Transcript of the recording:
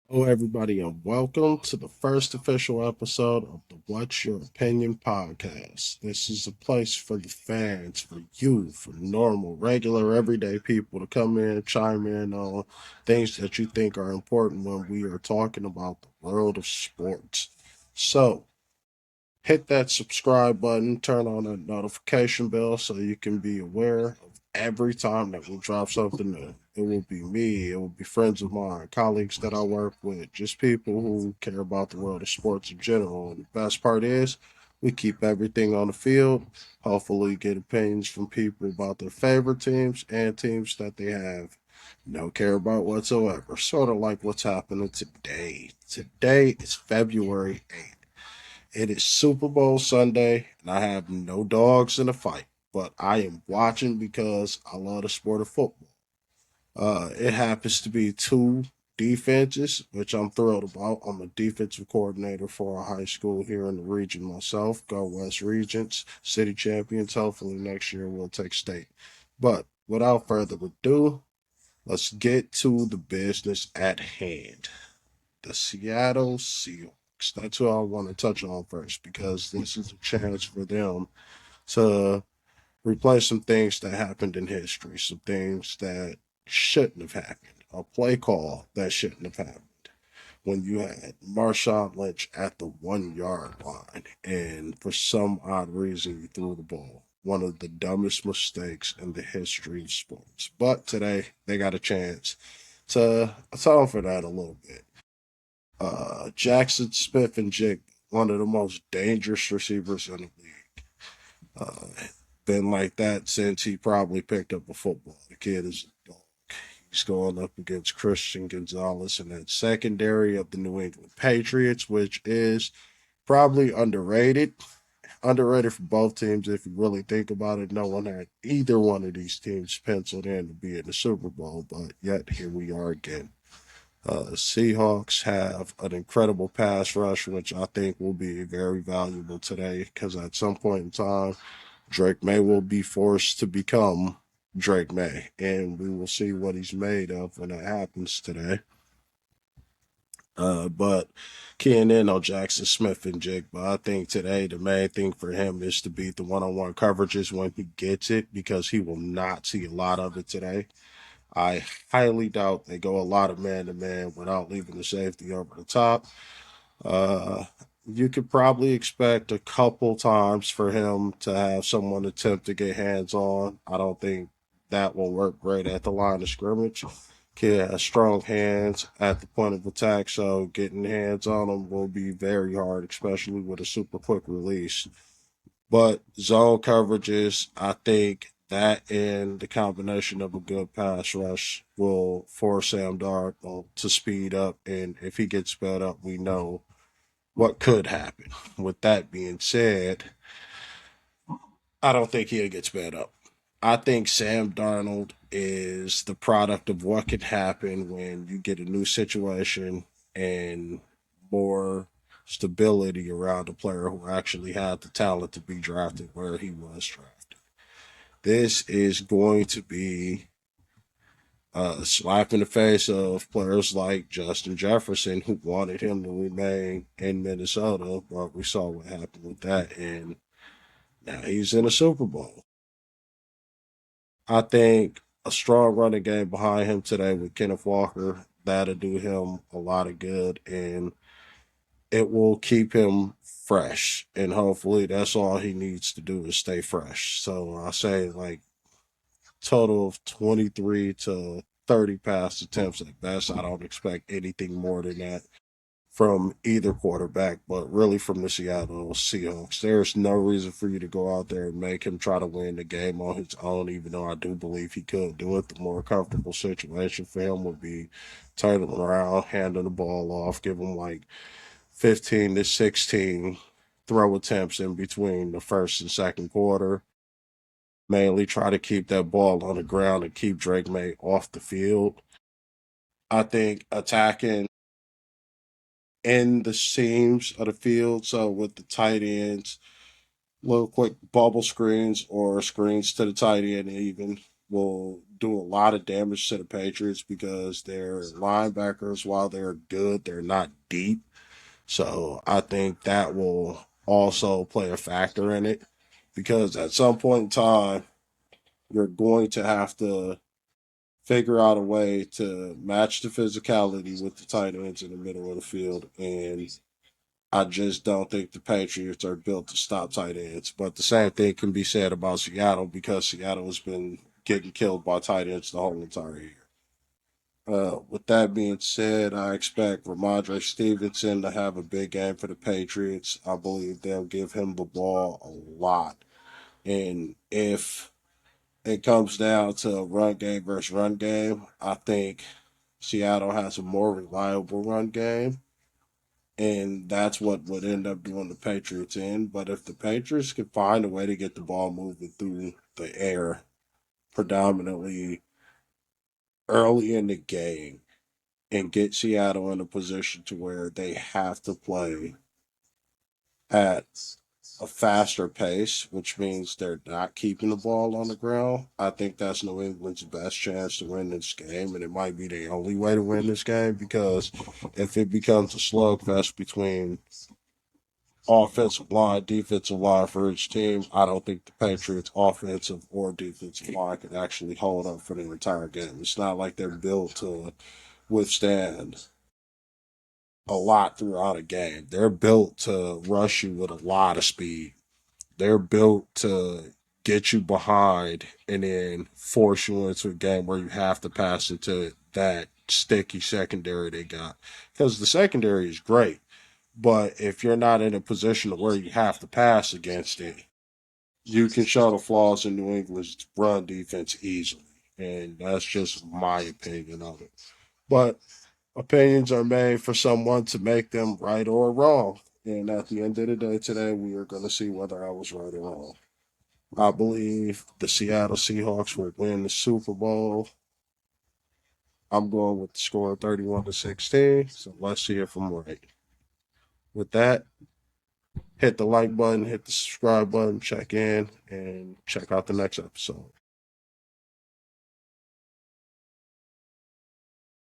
Hello, everybody, and welcome to the first official episode of the What's Your Opinion podcast. This is a place for the fans, for you, for normal, regular, everyday people to come in, chime in on things that you think are important when we are talking about the world of sports. So, hit that subscribe button, turn on that notification bell so you can be aware of every time that we drop something new. It will be me, it will be friends of mine, colleagues that I work with, just people who care about the world of sports in general. And the best part is, we keep everything on the field. Hopefully, get opinions from people about their favorite teams and teams that they have no care about whatsoever. Sort of like what's happening today. Today is February 8th. It is Super Bowl Sunday, and I have no dogs in the fight, but I am watching because I love the sport of football. It happens to be two defenses, which I'm thrilled about. I'm a defensive coordinator for a high school here in the region myself. Go West Regents, city champions. Hopefully next year we'll take state. But without further ado, let's get to the business at hand. The Seattle Seahawks. That's who I want to touch on first because this is a chance for them to replay some things that happened in history, some things that shouldn't have happened, a play call that shouldn't have happened. When you had Marshawn Lynch at the 1 yard line, and for some odd reason, you threw the ball. One of the dumbest mistakes in the history of sports. But today, they got a chance to atone for that a little bit. Jackson Smith and Jig, one of the most dangerous receivers in the league. Uh, been like that since he probably picked up a football. The kid is a dog. He's going up against Christian Gonzalez in that secondary of the New England Patriots, which is probably underrated. Underrated for both teams if you really think about it. No one had either one of these teams penciled in to be in the Super Bowl, but yet here we are again. Seahawks have an incredible pass rush, which I think will be very valuable today because at some point in time, Drake May will be forced to become Drake May, and we will see what he's made of when that happens today. But keying in on Jackson Smith and Jake, but I think today the main thing for him is to beat the one-on-one coverages when he gets it because he will not see a lot of it today. I highly doubt they go a lot of man to man without leaving the safety over the top. Uh, you could probably expect a couple times for him to have someone attempt to get hands on. I don't think that will work great at the line of scrimmage. Kid has strong hands at the point of attack, so getting hands on him will be very hard, especially with a super quick release. But zone coverages, I think that and the combination of a good pass rush will force Sam Darnold to speed up. And if he gets sped up, we know what could happen. With that being said, I don't think he'll get sped up. I think Sam Darnold is the product of what can happen when you get a new situation and more stability around a player who actually had the talent to be drafted where he was drafted. This is going to be a slap in the face of players like Justin Jefferson who wanted him to remain in Minnesota, but we saw what happened with that, and now he's in a Super Bowl. I think a strong running game behind him today with Kenneth Walker, that'll do him a lot of good, and it will keep him fresh. And hopefully, that's all he needs to do is stay fresh. So I say like total of 23 to 30 pass attempts at best. I don't expect anything more than that from either quarterback, but really from the Seattle Seahawks. There's no reason for you to go out there and make him try to win the game on his own, even though I do believe he could do it. The more comfortable situation for him would be turning around, handing the ball off, give him like 15 to 16 throw attempts in between the first and second quarter. Mainly try to keep that ball on the ground and keep Drake May off the field. I think attacking in the seams of the field, so with the tight ends, little quick bubble screens or screens to the tight end even will do a lot of damage to the Patriots because their linebackers, while they're good, they're not deep. So I think that will also play a factor in it because at some point in time, you're going to have to figure out a way to match the physicality with the tight ends in the middle of the field. And I just don't think the Patriots are built to stop tight ends. But the same thing can be said about Seattle because Seattle has been getting killed by tight ends the whole entire year. With that being said, I expect Ramondre Stevenson to have a big game for the Patriots. I believe they'll give him the ball a lot. And if it comes down to run game versus run game, I think Seattle has a more reliable run game. And that's what would end up doing the Patriots in. But if the Patriots could find a way to get the ball moving through the air, predominantly early in the game, and get Seattle in a position to where they have to play at a faster pace, which means they're not keeping the ball on the ground. I think that's New England's best chance to win this game, and it might be the only way to win this game because if it becomes a slugfest between offensive line, defensive line for each team, I don't think the Patriots' offensive or defensive line can actually hold up for the entire game. It's not like they're built to withstand a lot throughout a game. They're built to rush you with a lot of speed. They're built to get you behind and then force you into a game where you have to pass into that sticky secondary they got. Because the secondary is great, but if you're not in a position where you have to pass against it, you can show the flaws in New England's run defense easily. And that's just my opinion of it. But opinions are made for someone to make them right or wrong. And at the end of the day today, we are going to see whether I was right or wrong. I believe the Seattle Seahawks will win the Super Bowl. I'm going with the score 31-16. So let's see if I'm right. With that, hit the like button, hit the subscribe button, check in, and check out the next episode.